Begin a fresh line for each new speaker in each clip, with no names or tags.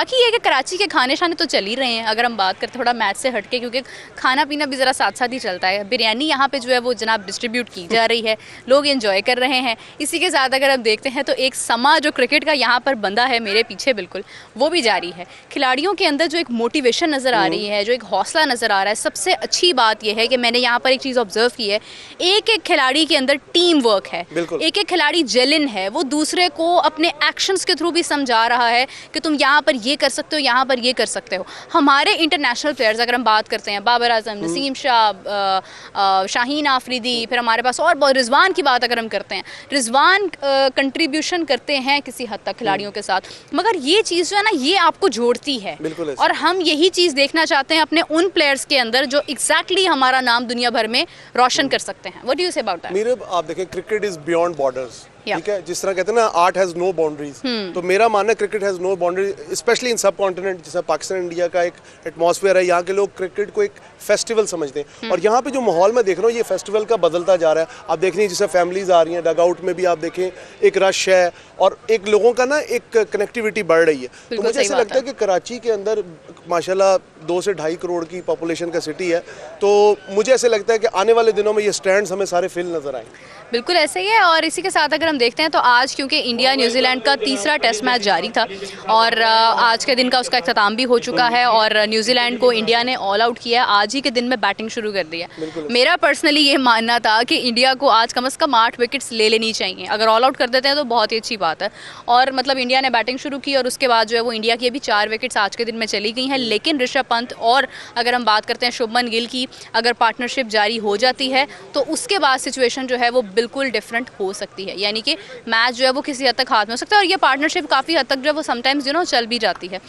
बाकी ये कि कराची के खाने शाने तो चल ही रहे हैं, अगर हम बात करते थोड़ा मैच से हटके, क्योंकि खाना पीना भी ज़रा साथ साथ ही चलता है। बिरयानी यहाँ पे जो है वो जनाब डिस्ट्रीब्यूट की जा रही है, लोग एंजॉय कर रहे हैं। इसी के साथ अगर हम देखते हैं तो एक समा जो क्रिकेट का यहाँ पर बंदा है मेरे पीछे बिल्कुल, वो भी जारी है। खिलाड़ियों के अंदर जो एक मोटिवेशन नज़र आ रही है, जो एक हौसला नज़र आ रहा है। सबसे अच्छी बात यह है कि मैंने यहाँ पर एक चीज़ ऑब्जर्व की है, एक एक खिलाड़ी के अंदर टीम वर्क है, एक एक खिलाड़ी जेलिन है, वो दूसरे को अपने एक्शंस के थ्रू भी समझा रहा है कि तुम यहाँ पर ये कर सकते हो, यहाँ पर ये कर सकते हो। हमारे इंटरनेशनल प्लेयर्स अगर हम बात करते हैं, बाबर आजम, नसीम शाह, शाहीन आफरीदी, फिर हमारे पास और बहुत, रिजवान की बात अगर हम करते हैं, रिजवान कंट्रीब्यूशन करते हैं किसी हद तक खिलाड़ियों के साथ, मगर ये चीज़ जो है ना ये आपको जोड़ती है। और हम यही चीज़ देखना चाहते हैं अपने उन प्लेयर्स के अंदर जो एग्जैक्टली हमारा नाम दुनिया भर में रोशन कर सकते हैं। What do you say about that?
Meera, आप देखें, क्रिकेट इज बियॉन्ड बॉर्डर्स, ठीक है। जिस तरह कहते हैं ना, आर्ट हैज नो बाउंड्रीज, तो मेरा मानना है cricket has no boundaries, specially in subcontinent. जैसे पाकिस्तान इंडिया का एक एटमॉस्फेयर है, यहाँ के लोग क्रिकेट को एक फेस्टिवल समझते हैं। और यहाँ पे जो माहौल मैं देख रहा हूँ ये फेस्टिवल का बदलता जा रहा है। आप देख रही हैं जैसे फैमिलीज आ रही हैं, डगआउट में भी आप देखें एक रश है और एक लोगों का ना एक कनेक्टिविटी बढ़ रही है। तो मुझे ऐसा लगता है कि कराची के अंदर माशाल्लाह 2 से 2.5 करोड़ की पॉपुलेशन का सिटी है, तो मुझे ऐसे लगता है कि आने वाले दिनों में ये स्टैंड्स हमें सारे फिल नजर आएंगे।
बिल्कुल ऐसे ही है। और इसी के साथ अगर हम देखते हैं तो आज क्योंकि इंडिया न्यूजीलैंड का तीसरा टेस्ट मैच जारी था और आज के दिन का उसका अख्ताम भी हो चुका है और न्यूजीलैंड को इंडिया ने ऑल आउट किया, आज ही के दिन में बैटिंग शुरू कर दी है। मेरा पर्सनली ये मानना था कि इंडिया को आज कम से कम 8 विकेट्स ले लेनी चाहिए, अगर ऑल आउट कर देते हैं तो बहुत ही अच्छी बात है। और मतलब इंडिया ने बैटिंग शुरू की और उसके बाद जो है वो इंडिया की अभी 4 विकेट्स आज के दिन में चली गई हैं। लेकिन ऋषभ पंत और अगर हम बात करते हैं शुभमन गिल की अगर पार्टनरशिप जारी हो जाती है तो उसके बाद सिचुएशन जो है वो बिल्कुल डिफरेंट हो सकती है, यानी कि मैच जो है वो किसी हद तक हाथ में हो सकता है और ये पार्टनरशिप काफ़ी हद तक जो है वो समटाइम्स चल भी जाती है।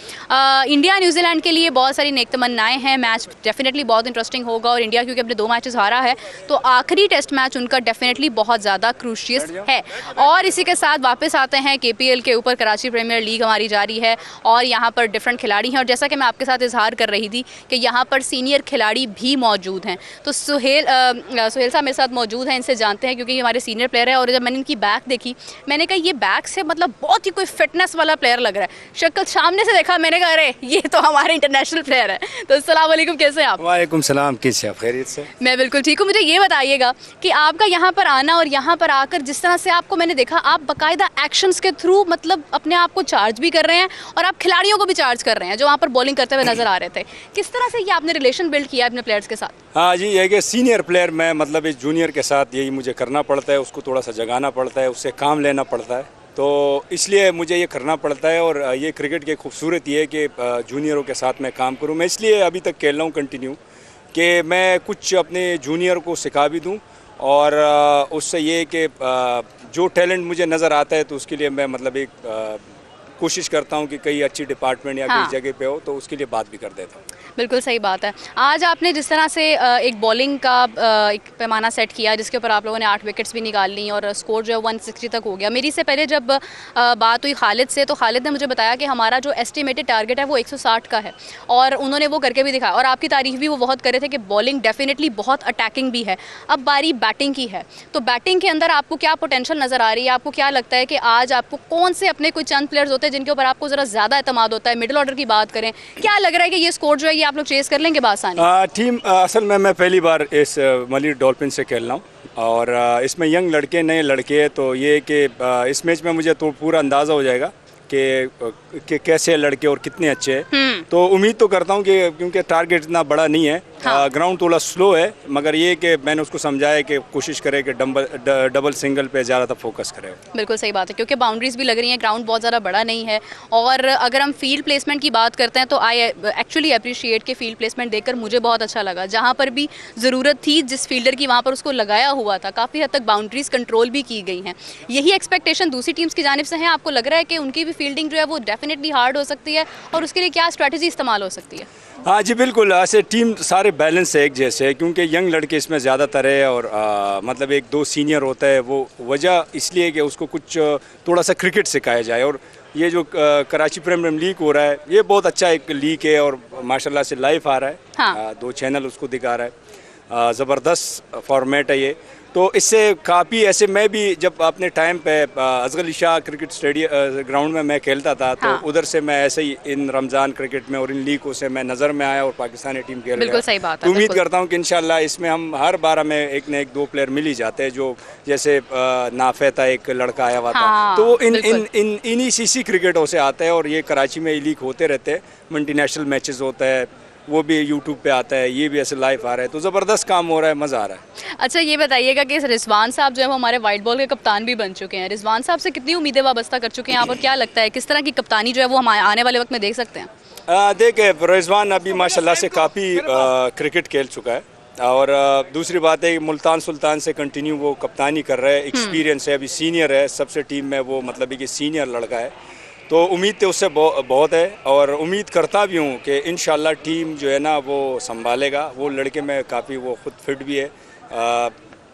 इंडिया न्यूजीलैंड के लिए बहुत सारी नेक तमन्नाएं हैं, मैच डेफिनेटली बहुत इंटरेस्टिंग होगा और इंडिया क्योंकि अपने 2 मैचेस हारा है तो आखिरी टेस्ट मैच उनका डेफिनेटली बहुत ज़्यादा क्रूशियस है। और इसी के साथ वापस आते हैं KPL के ऊपर, कराची प्रीमियर लीग हमारी जारी है और यहाँ पर डिफरेंट खिलाड़ी हैं और जैसा कि मैं आपके साथ इजहार कर रही थी कि यहाँ पर सीनियर खिलाड़ी भी मौजूद हैं। तो सुहेल साहब मेरे साथ मौजूद हैं, इनसे जानते हैं क्योंकि हमारे सीनियर प्लेयर है। और जब मैंने इनकी बैक देखी मैंने कहा ये बैक से मतलब बहुत ही कोई फिटनेस वाला प्लेयर लग रहा है। शक्ल सामने से देखा मैंने कहा अरे ये तो हमारे इंटरनेशनल प्लेयर है। तो अस्सलाम वालेकुम, कैसे हैं आप?
वालेकुम सलाम, कैसे आप? खैरियत से?
मैं बिल्कुल ठीक हूँ। मुझे ये बताइएगा कि आपका यहाँ पर आना और यहाँ पर आकर जिस तरह से आपको मैंने देखा, आप बाकायदा एक्शंस के थ्रू मतलब अपने आप को चार्ज भी कर रहे हैं और आप खिलाड़ियों को भी चार्ज कर रहे हैं जो वहाँ पर बॉलिंग करते हुए नजर आ रहे थे। किस तरह से ये आपने रिलेशन बिल्ड किया अपने प्लेयर्स के साथ?
हाँ जी, ये कि सीनियर प्लेयर मैं मतलब इस जूनियर के साथ यही मुझे करना पड़ता है, उसको थोड़ा सा जगाना पड़ता है, उससे काम लेना पड़ता है, तो इसलिए मुझे ये करना पड़ता है। और ये क्रिकेट की खूबसूरत ये है कि जूनियरों के साथ मैं काम करूँ। मैं इसलिए अभी तक खेल रहा हूँ कंटिन्यू कि मैं कुछ अपने जूनियर को सिखा भी दूँ और उससे ये कि जो टैलेंट मुझे नज़र आता है तो उसके लिए मैं मतलब एक कोशिश करता हूँ कि कई अच्छी डिपार्टमेंट या कई जगह पे हो तो उसके लिए बात भी कर देता हूँ।
बिल्कुल सही बात है। आज आपने जिस तरह से एक बॉलिंग का एक पैमाना सेट किया जिसके ऊपर आप लोगों ने 8 विकेट्स भी निकाल ली और स्कोर जो है 160 तक हो गया। मेरी से पहले जब बात हुई खालिद से तो खालिद ने मुझे बताया कि हमारा जो एस्टिमेटेड टारगेट है वो 160 का है और उन्होंने वो करके भी दिखाया और आपकी तारीफ भी वो बहुत कर रहे थे कि बॉलिंग डेफिनेटली बहुत अटैकिंग भी है। अब बारी बैटिंग की है, तो बैटिंग के अंदर आपको क्या पोटेंशियल नज़र आ रही है? आपको क्या लगता है कि आज आपको कौन से अपने कोई चंद प्लेयर्स होते हैं जिनके ऊपर आपको ज़रा ज़्यादा एतमाद होता है? मिडिल ऑर्डर की बात करें, क्या लग रहा है कि ये स्कोर जो है ये आप लोग चेस कर लेंगे बासानी?
टीम असल में मैं पहली बार इस मलिर डॉल्फिन से खेल रहा हूँ और इसमें यंग लड़के नए लड़के हैं, तो ये कि इस मैच में मुझे तो पूरा अंदाज़ा हो जाएगा कि कैसे लड़के और कितने अच्छे हैं। तो उम्मीद तो करता हूँ कि क्योंकि टारगेट इतना बड़ा नहीं है, ग्राउंड थोड़ा स्लो है, मगर ये कि मैंने उसको समझाया कि कोशिश करे कि डबल सिंगल पे ज़्यादा फोकस करे।
बिल्कुल सही बात है क्योंकि बाउंड्रीज भी लग रही हैं, ग्राउंड बहुत ज़्यादा बड़ा नहीं है। और अगर हम फील्ड प्लेसमेंट की बात करते हैं तो आई एक्चुअली अप्रिशिएट के फील्ड प्लेसमेंट देखकर मुझे बहुत अच्छा लगा। जहाँ पर भी ज़रूरत थी जिस फील्डर की वहाँ पर उसको लगाया हुआ था, काफ़ी हद तक बाउंड्रीज कंट्रोल भी की गई हैं। यही एक्सपेक्टेशन दूसरी टीम्स की जानिब से है। आपको लग रहा है कि उनकी भी फील्डिंग जो है वो डेफिनेटली हार्ड हो सकती है और उसके लिए क्या स्ट्रैटेजी इस्तेमाल हो सकती है?
हाँ जी बिल्कुल, ऐसे टीम सारे बैलेंस है एक जैसे है क्योंकि यंग लड़के इसमें ज़्यादातर है और मतलब 1-2 सीनियर होता है। वो वजह इसलिए कि उसको कुछ थोड़ा सा क्रिकेट सिखाया जाए। और ये जो कराची प्रीमियर लीग हो रहा है ये बहुत अच्छा एक लीग है और माशाल्लाह से लाइव आ रहा है। 2 चैनल उसको दिखा रहा है, ज़बरदस्त फॉर्मेट है ये। तो इससे काफ़ी ऐसे मैं भी जब अपने टाइम पे Asghar Ali Shah cricket stadium ground में मैं खेलता था तो उधर से मैं ऐसे ही इन रमज़ान क्रिकेट में और इन लीगों से मैं नज़र में आया और पाकिस्तानी टीम खेल
बिल्कुल सही बात है।
तो उम्मीद करता हूँ कि इंशाल्लाह इसमें हम हर 12 में एक न एक 2 प्लेयर मिल ही जाते हैं, जो जैसे नाफे था एक लड़का आया हुआ था, तो वो इन्हीं सीसी क्रिकेटों से आता है और ये कराची में लीग होते रहते हैं, मल्टीनेशनल मैचेस होता है, वो भी यूट्यूब पे आता है, ये भी ऐसे लाइव आ रहा है, तो ज़बरदस्त काम हो रहा है, मज़ा आ रहा है।
अच्छा ये बताइएगा कि रिजवान साहब जो है वो हमारे वाइट बॉल के कप्तान भी बन चुके हैं, रिजवान साहब से कितनी उम्मीदें वाबस्ता कर चुके हैं आप, और क्या लगता है किस तरह की कप्तानी जो है वो हम आने वाले वक्त में देख सकते हैं?
देखिए रिजवान अभी माशाल्लाह से काफ़ी क्रिकेट खेल चुका है, और दूसरी बात है कि मुल्तान सुल्तान से कंटिन्यू वो कप्तानी कर रहा है, एक्सपीरियंस है, अभी सीनियर है सबसे टीम में, वो मतलब कि सीनियर लड़का है, तो उम्मीद तो उससे बहुत है, और उम्मीद करता भी हूँ कि इंशाल्लाह टीम जो है ना वो संभालेगा। वो लड़के में काफ़ी वो खुद फिट भी है,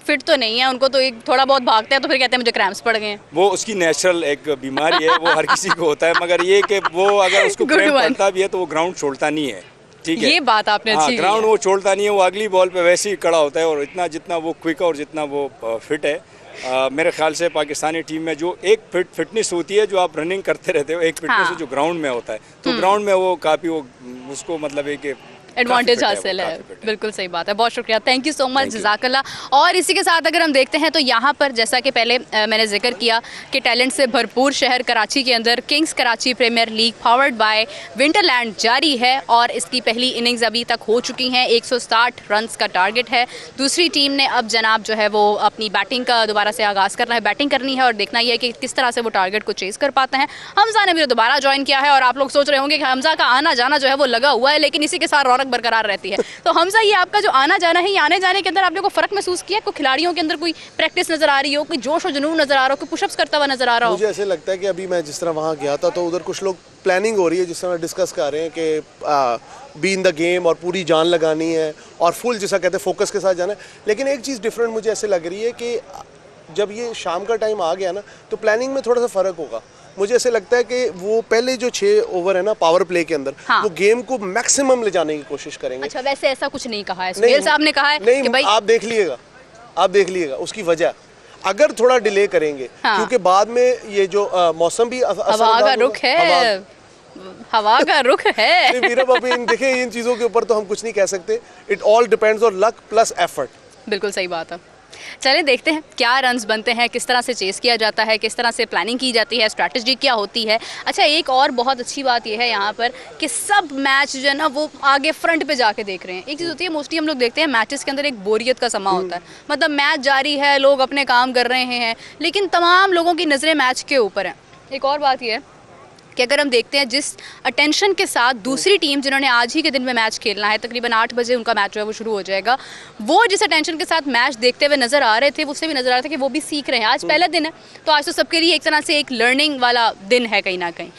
फिट तो नहीं है, उनको तो एक थोड़ा बहुत भागते हैं तो फिर कहते हैं मुझे क्रैम्प्स पड़ गए हैं।
वो उसकी नेचुरल एक बीमारी है, वो हर किसी को होता है, मगर ये कि वो अगर उसको क्रैम्प पड़ता भी है तो वो ग्राउंड छोड़ता नहीं है, ठीक है,
ये बात आपने अच्छी की।
ग्राउंड वो छोड़ता नहीं है, वो अगली बॉल पे वैसे ही खड़ा होता है, और इतना जितना वो क्विक और जितना वो फिट है, मेरे ख्याल से पाकिस्तानी टीम में जो एक फिटनेस होती है, जो आप रनिंग करते रहते हो, एक फिटनेस है जो ग्राउंड में होता है, तो ग्राउंड में वो काफ़ी वो उसको मतलब है कि
एडवांटेज हासिल है। बिल्कुल सही बात है, बहुत शुक्रिया, थैंक यू सो मच, जज़ाकल्लाह। और इसी के साथ अगर हम देखते हैं तो यहाँ पर जैसा कि पहले मैंने जिक्र किया कि टैलेंट से भरपूर शहर कराची के अंदर Kings Karachi Premier League powered by Winterland जारी है, और इसकी पहली इनिंग्स अभी तक हो चुकी हैं, 160 रन्स का टारगेट है। दूसरी टीम ने अब जनाब जो है वो अपनी बैटिंग का दोबारा से आगाज़ करना है, बैटिंग करनी है, और देखना यह है कि किस तरह से वो टारगेट को चेज़ कर पाते हैं। हमजा ने भी दोबारा ज्वाइन किया है, और आप लोग सोच रहे होंगे कि हमजा का आना जाना जो है वो लगा हुआ है, लेकिन इसी के साथ रौनक बरकरार रहती है। तो हमजा ये आपका जो आना जाना है, ये आने जाने के अंदर आप लोगों को फर्क महसूस किया? कोई खिलाड़ियों के अंदर कोई प्रैक्टिस नजर आ रही हो, कोई जोश और जुनून नजर आ रहा हो, कोई पुशअप्स करता हुआ नजर आ रहा हो?
मुझे ऐसे लगता है कि अभी मैं जिस तरह वहाँ गया था तो उधर कुछ लोग प्लानिंग हो रही है, जिस तरह डिस्कस कर रहे हैं कि बी इन द गेम और पूरी जान लगानी है और फुल जिसा कहते हैं फोकस के साथ जाना है। लेकिन एक चीज़ डिफरेंट मुझे ऐसे लग रही है कि जब ये शाम का टाइम आ गया ना तो प्लानिंग में थोड़ा सा फ़र्क होगा। मुझे ऐसे लगता है कि वो पहले जो 6 ओवर है ना पावर प्ले के अंदर, वो गेम को मैक्सिमम ले जाने की कोशिश करेंगे।
अच्छा, वैसे ऐसा कुछ नहीं कहा है, सुहेल साहब ने कहा है
नहीं,
कि भाई
आप देख लीजिएगा उसकी वजह अगर थोड़ा डिले करेंगे, क्योंकि बाद में ये जो मौसम भी
हवा का रुख है, हवा का रुख है।
देखिए इन चीज़ों के ऊपर तो हम कुछ नहीं कह सकते, it all depends on luck plus effort.
बिल्कुल सही बात है। चलिए देखते हैं क्या रन्स बनते हैं, किस तरह से चेस किया जाता है, किस तरह से प्लानिंग की जाती है, स्ट्रैटेजी क्या होती है। अच्छा, एक और बहुत अच्छी बात यह है यहाँ पर कि सब मैच जो है ना वो आगे फ्रंट पे जाके देख रहे हैं। एक चीज़ होती है, मोस्टली हम लोग देखते हैं मैचेस के अंदर एक बोरियत का समा होता है, मतलब मैच जारी है, लोग अपने काम कर रहे हैं, लेकिन तमाम लोगों की नज़रें मैच के ऊपर हैं। एक और बात यह है कि अगर हम देखते हैं जिस अटेंशन के साथ दूसरी टीम जिन्होंने आज ही के दिन में मैच खेलना है, तकरीबन 8 बजे उनका मैच जो है वो शुरू हो जाएगा, वो जिस अटेंशन के साथ मैच देखते हुए नज़र आ रहे थे, उससे भी नज़र आ रहा था कि वो भी सीख रहे हैं। आज पहला दिन है, तो आज तो सबके लिए एक तरह से एक लर्निंग वाला दिन है कहीं ना कहीं।